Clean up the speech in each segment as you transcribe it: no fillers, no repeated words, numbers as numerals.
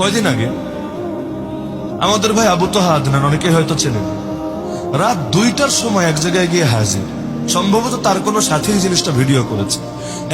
কয়দিন আগে আমাদের ভাই আবু তোহা আদনান, অনেকে হয়তো চেনেন, রাত 2টার সময় এক জায়গায় গিয়ে হাজির। সম্ভবত তার কোনো সাথী জিনিসটা ভিডিও করেছে।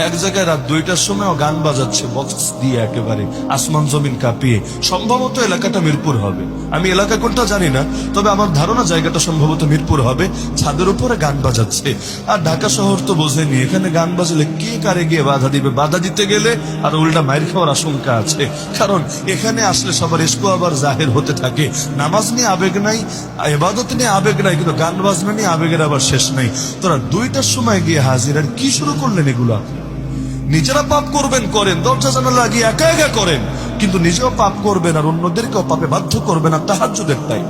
এক জায়গায় রাত 2টার সময় ও গান বাজাচ্ছে বক্স দিয়ে, একেবারে আসমান জমিন কাঁপিয়ে। সম্ভবত এলাকাটা মিরপুর হবে, আমি এলাকা কোনটা জানি না, তবে আমার ধারণা জায়গাটা সম্ভবত মিরপুর হবে। ছাদের উপরে গান বাজাচ্ছে। আর ঢাকা শহর তো বোঝেনি, এখানে গান বাজলে কে কারে গিয়ে বাধা দিবে, বাধা দিতে গেলে আর উল্টা মাইর খাওয়ার আশঙ্কা আছে। কারণ এখানে আসলে সবার ইস্কো আবার জাহের হতে থাকে। নামাজ নিয়ে আবেগ নাই, ইবাদত নিয়ে আবেগ নাই, কিন্তু গান বাজনা নিয়ে আবেগের আবার শেষ নাই। তোরা 2টার সময় গিয়ে হাজির, আর কি শুরু করলেন এগুলা? নিজেরা পাপ করবেন করেন, দরজা জানালা লাগিয়ে একা একা করেন, কিন্তু নিজেও পাপ করবেন আর অন্যদেরকেও পাপে বাধ্য করবেন। আর তাহাজ্জুদের টাইম,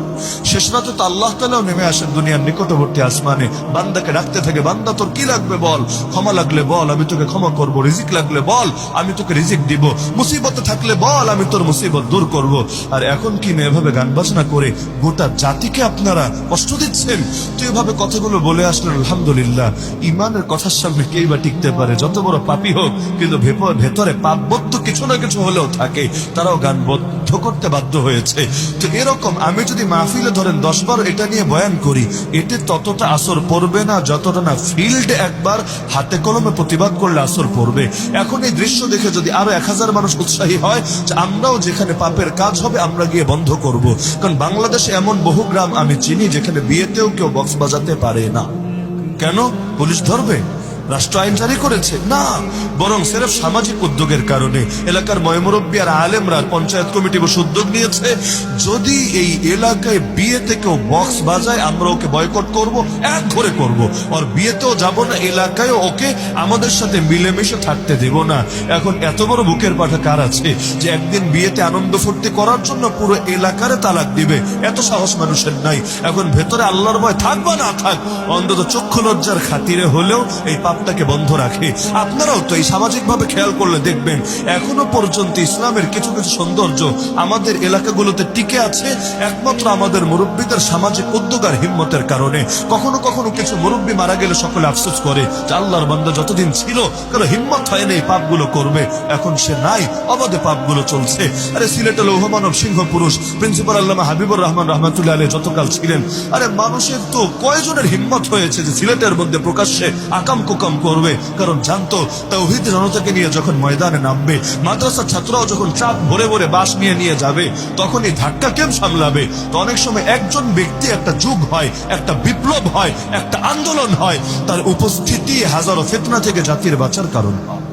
শেষ রাতে তো আল্লাহ তাআলাও নেমে আসেন দুনিয়ার নিকটবর্তী আসমানে, বান্দাকে ডাকতে থাকে, বান্দা তোর কি লাগবে বল, ক্ষমা লাগলে বল আমি তোকে ক্ষমা করব, রিজিক লাগলে বল আমি তোকে রিজিক দিব, মুসিবতে থাকলে বল আমি তোর মুসিবত দূর করব। আর এখন কি না এভাবে গান বাজনা করে গোটা জাতিকে আপনারা কষ্ট দিচ্ছেন। তো এভাবে কথাগুলো বলে আসলেন, আলহামদুলিল্লাহ, ইমানের কথার সামনে কেই বা টিকতে পারে, যত বড় পাপী হোক, কিন্তু ভেতরে পাপবোধ তো কিছু না কিছু হলেও থাকে, তারাও গান বদ্ধ করতে বাধ্য হয়েছে। তো এরকম আমি যদি মাহফিলে ধরেন 10 বার এটা নিয়ে বয়ান করি, এতে ততটা আসর পড়বে না যতটা না ফিল্ডে একবার হাতে কলমে প্রতিবাদ করলে আসর পড়বে। এখন এই দৃশ্য দেখে যদি আরো 1000 মানুষ উৎসাহী হয় যে আমরাও যেখানে পাপের কাজ হবে আমরা গিয়ে বন্ধ করব। কারণ বাংলাদেশে এমন বহু গ্রাম আমি চিনি যেখানে বিয়েতেও কেউ বক্স বাজাতে পারে না। কেন? পুলিশ ধরবে? রাষ্ট্র আইন জারি করেছে না, বরং সির্ফ সামাজিক উদ্যোগের কারণে এলাকার ময়মুরব্বী আর আলেমরা, পঞ্চায়েত কমিটি বসে উদ্যোগ নিয়েছে, যদি এই এলাকায় বিয়েতে কেউ বক্স বাজায় আমরা ওকে বয়কট করব, এক ঘরে করব, আর বিয়েতেও যাব না, এলাকায় ওকে আমাদের সাথে মিলেমিশে থাকতে দেব না। এখন এত বড় বুকের পাঠা কার আছে যে একদিন বিয়েতে আনন্দ ফুর্তি করার জন্য পুরো এলাকারে তালাক দিবে? এত সাহস মানুষের নাই। এখন ভেতরে আল্লাহর ভয় থাক বা না থাক, অন্তত চক্ষু লজ্জার খাতিরে হলেও এই পাপটাকে বন্ধ রাখে। আপনারাও তো এই সামাজিক ভাবে খেয়াল করলে দেখবেন এখনো পর্যন্ত ইসলামের কিছু কিছু সৌন্দর্য আমাদের এলাকাগুলোতে টিকে আছে একমাত্র আমাদের মুরব্বীদের সামাজিক উদ্যোগ আর হিম্মতের কারণে। কখনো কখনো কিছু মুরব্বী মারা গেলে সকলে আফসোস করে যে আল্লাহর বান্দা যতদিন ছিল কারো হিম্মত হয় না এই পাপগুলো করবে, এখন সে নাই, অবাধে পাপগুলো চলছে। আরে সিলেটের লৌহমানব সিংহ পুরুষ প্রিন্সিপাল আল্লামা হাবিবুর রহমান রহমাতুল্লাহ আলাইহি যতকাল ছিলেন, আরে মানুষের তো কয়জনের হিম্মত হয়েছে যে সিলেটের মধ্যে প্রকাশ্যে আকাম কুকাম করবে? কারণ জানতো তাওহীদ জনতাকে নিয়ে যখন ময়দানে নামবে, মাদ্রাসার ছাত্ররাও যখন চাপ ভরে ভরে বাস নিয়ে নিয়ে যাবে, তখন এই ধাক্কা কেম সামলাবে? তো অনেক সময় একজন ব্যক্তি একটা যুগ হয়, একটা বিপ্লব হয়, একটা আন্দোলন হয়, তার উপস্থিতি হাজারো ফিতনা থেকে জাতির বাঁচার কারণ হয়।